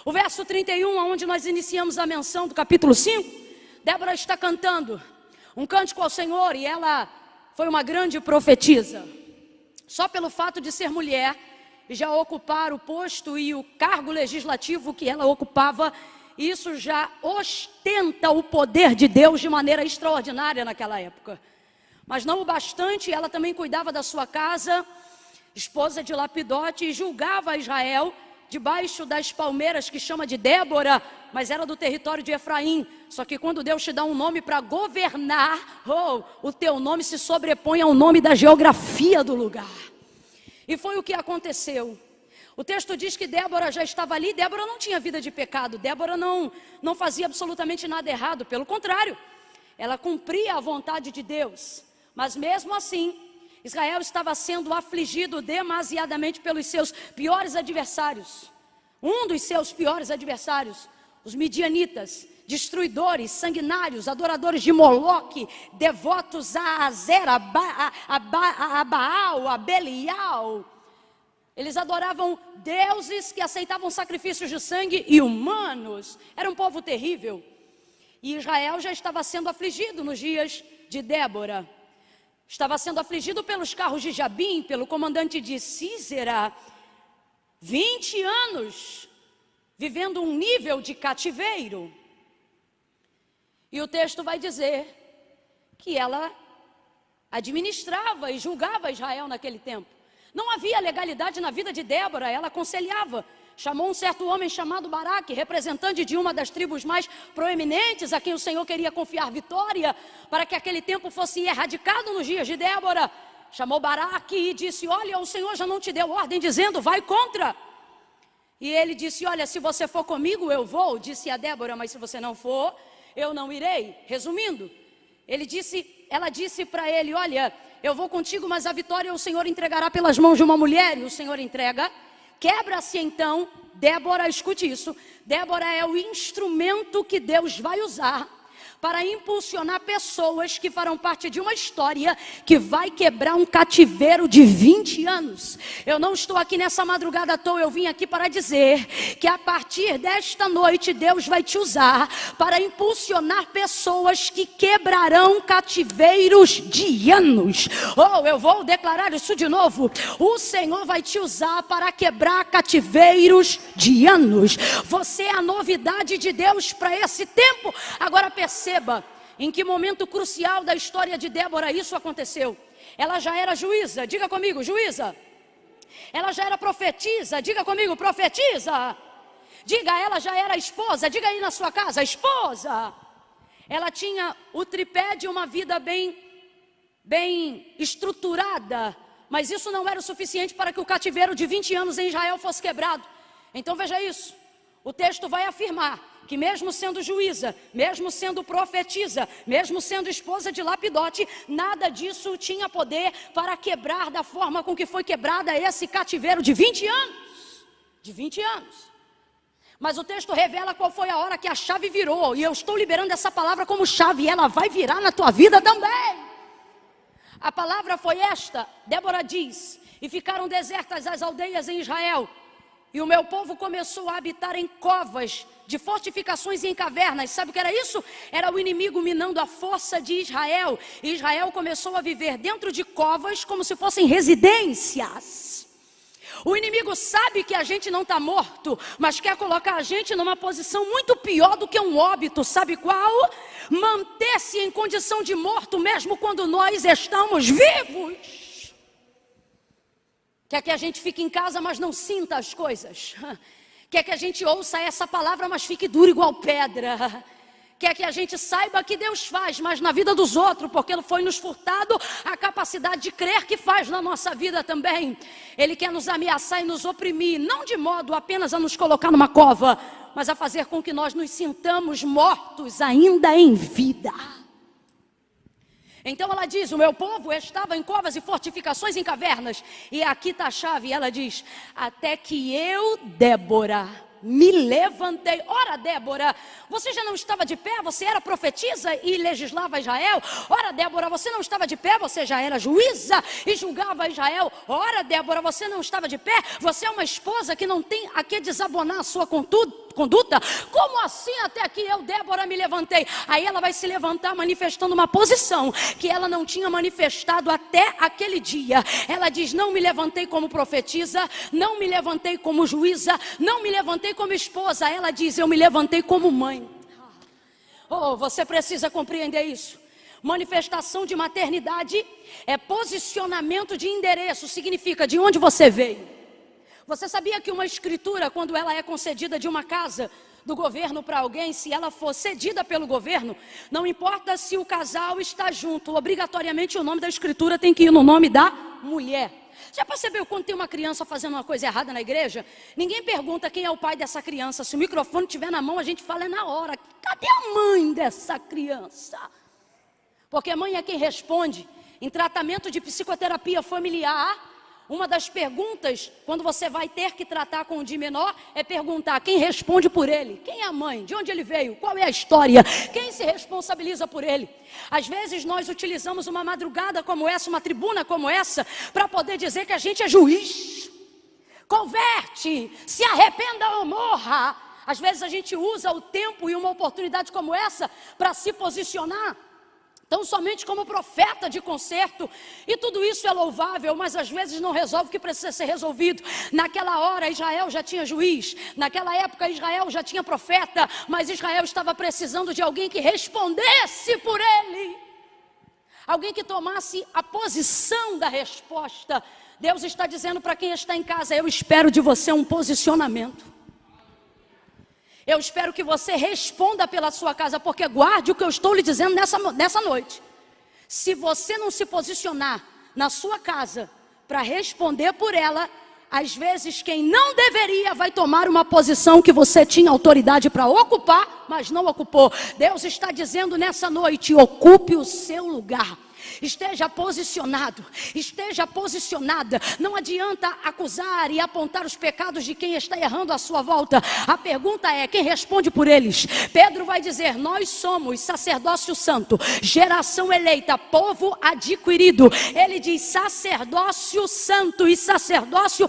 O verso 31, onde nós iniciamos a menção do capítulo 5, Débora está cantando um cântico ao Senhor, e ela foi uma grande profetisa. Só pelo fato de ser mulher e já ocupar o posto e o cargo legislativo que ela ocupava, isso já ostenta o poder de Deus de maneira extraordinária naquela época. Mas não o bastante, ela também cuidava da sua casa, esposa de Lapidote, e julgava Israel debaixo das palmeiras, que chama de Débora, mas era do território de Efraim. Só que quando Deus te dá um nome para governar, o teu nome se sobrepõe ao nome da geografia do lugar. E foi o que aconteceu. O texto diz que Débora já estava ali. Débora não tinha vida de pecado, Débora não fazia absolutamente nada errado, pelo contrário, ela cumpria a vontade de Deus. Mas mesmo assim, Israel estava sendo afligido demasiadamente pelos seus piores adversários. Um dos seus piores adversários, os midianitas, destruidores, sanguinários, adoradores de Moloque, devotos a Azera, a Baal, a Belial. Eles adoravam deuses que aceitavam sacrifícios de sangue e humanos. Era um povo terrível. E Israel já estava sendo afligido nos dias de Débora. Estava sendo afligido pelos carros de Jabim, pelo comandante de Sísera. 20 anos vivendo um nível de cativeiro. E o texto vai dizer que ela administrava e julgava Israel naquele tempo. Não havia legalidade na vida de Débora, ela aconselhava. Chamou um certo homem chamado Baraque, representante de uma das tribos mais proeminentes, a quem o Senhor queria confiar vitória, para que aquele tempo fosse erradicado nos dias de Débora. Chamou Baraque e disse: olha, o Senhor já não te deu ordem dizendo, vai contra. E ele disse: olha, se você for comigo, eu vou. Disse a Débora: mas se você não for, eu não irei. Resumindo, ela disse para ele: olha, eu vou contigo, mas a vitória o Senhor entregará pelas mãos de uma mulher. E o Senhor entrega. Quebra-se então, Débora, escute isso, Débora é o instrumento que Deus vai usar para impulsionar pessoas que farão parte de uma história que vai quebrar um cativeiro de 20 anos. Eu não estou aqui nessa madrugada à toa, eu vim aqui para dizer que a partir desta noite Deus vai te usar para impulsionar pessoas que quebrarão cativeiros de anos. Eu vou declarar isso de novo. O Senhor vai te usar para quebrar cativeiros de anos. Você é a novidade de Deus para esse tempo. Agora perceba em que momento crucial da história de Débora isso aconteceu. Ela já era juíza, diga comigo, juíza. Ela já era profetisa, diga comigo, profetisa. Diga, ela já era esposa, diga aí na sua casa, esposa. Ela tinha o tripé de uma vida bem estruturada, mas isso não era o suficiente para que o cativeiro de 20 anos em Israel fosse quebrado. Então veja isso, o texto vai afirmar que mesmo sendo juíza, mesmo sendo profetisa, mesmo sendo esposa de Lapidote, nada disso tinha poder para quebrar da forma com que foi quebrada esse cativeiro de 20 anos. De 20 anos. Mas o texto revela qual foi a hora que a chave virou. E eu estou liberando essa palavra como chave, e ela vai virar na tua vida também. A palavra foi esta, Débora diz: e ficaram desertas as aldeias em Israel, e o meu povo começou a habitar em covas de fortificações e em cavernas. Sabe o que era isso? Era o inimigo minando a força de Israel. E Israel começou a viver dentro de covas como se fossem residências. O inimigo sabe que a gente não está morto, mas quer colocar a gente numa posição muito pior do que um óbito. Sabe qual? Manter-se em condição de morto mesmo quando nós estamos vivos. Quer que a gente fique em casa, mas não sinta as coisas. Quer que a gente ouça essa palavra, mas fique duro igual pedra. Quer que a gente saiba que Deus faz, mas na vida dos outros, porque foi nos furtado a capacidade de crer que faz na nossa vida também. Ele quer nos ameaçar e nos oprimir, não de modo apenas a nos colocar numa cova, mas a fazer com que nós nos sintamos mortos ainda em vida. Então ela diz: o meu povo estava em covas e fortificações em cavernas. E aqui está a chave, ela diz: até que eu, Débora, me levantei. Ora, Débora, você já não estava de pé? Você era profetisa e legislava Israel? Ora, Débora, você não estava de pé? Você já era juíza e julgava Israel? Ora, Débora, você não estava de pé? Você é uma esposa que não tem a que desabonar a sua conduta conduta? Como assim até que eu, Débora, me levantei? Aí ela vai se levantar manifestando uma posição que ela não tinha manifestado até aquele dia. Ela diz: não me levantei como profetisa, não me levantei como juíza, não me levantei como esposa. Ela diz: eu me levantei como mãe. Oh, você precisa compreender isso. Manifestação de maternidade é posicionamento de endereço, significa de onde você veio. Você sabia que uma escritura, quando ela é concedida de uma casa do governo para alguém, se ela for cedida pelo governo, não importa se o casal está junto, obrigatoriamente o nome da escritura tem que ir no nome da mulher. Já percebeu quando tem uma criança fazendo uma coisa errada na igreja? Ninguém pergunta quem é o pai dessa criança. Se o microfone estiver na mão, a gente fala na hora: cadê a mãe dessa criança? Porque a mãe é quem responde. Em tratamento de psicoterapia familiar, uma das perguntas, quando você vai ter que tratar com o de menor, é perguntar quem responde por ele. Quem é a mãe? De onde ele veio? Qual é a história? Quem se responsabiliza por ele? Às vezes nós utilizamos uma madrugada como essa, uma tribuna como essa, para poder dizer que a gente é juiz. Converte, se arrependa ou morra. Às vezes a gente usa o tempo e uma oportunidade como essa para se posicionar tão somente como profeta de conserto, e tudo isso é louvável, mas às vezes não resolve o que precisa ser resolvido. Naquela hora Israel já tinha juiz, naquela época Israel já tinha profeta, mas Israel estava precisando de alguém que respondesse por ele, alguém que tomasse a posição da resposta. Deus está dizendo para quem está em casa: eu espero de você um posicionamento. Eu espero que você responda pela sua casa, porque guarde o que eu estou lhe dizendo nessa noite. Se você não se posicionar na sua casa para responder por ela, às vezes quem não deveria vai tomar uma posição que você tinha autoridade para ocupar, mas não ocupou. Deus está dizendo nessa noite: ocupe o seu lugar. Esteja posicionado, esteja posicionada. Não adianta acusar e apontar os pecados de quem está errando à sua volta. A pergunta é: quem responde por eles? Pedro vai dizer: nós somos sacerdócio santo, geração eleita, povo adquirido. Ele diz sacerdócio santo, e sacerdócio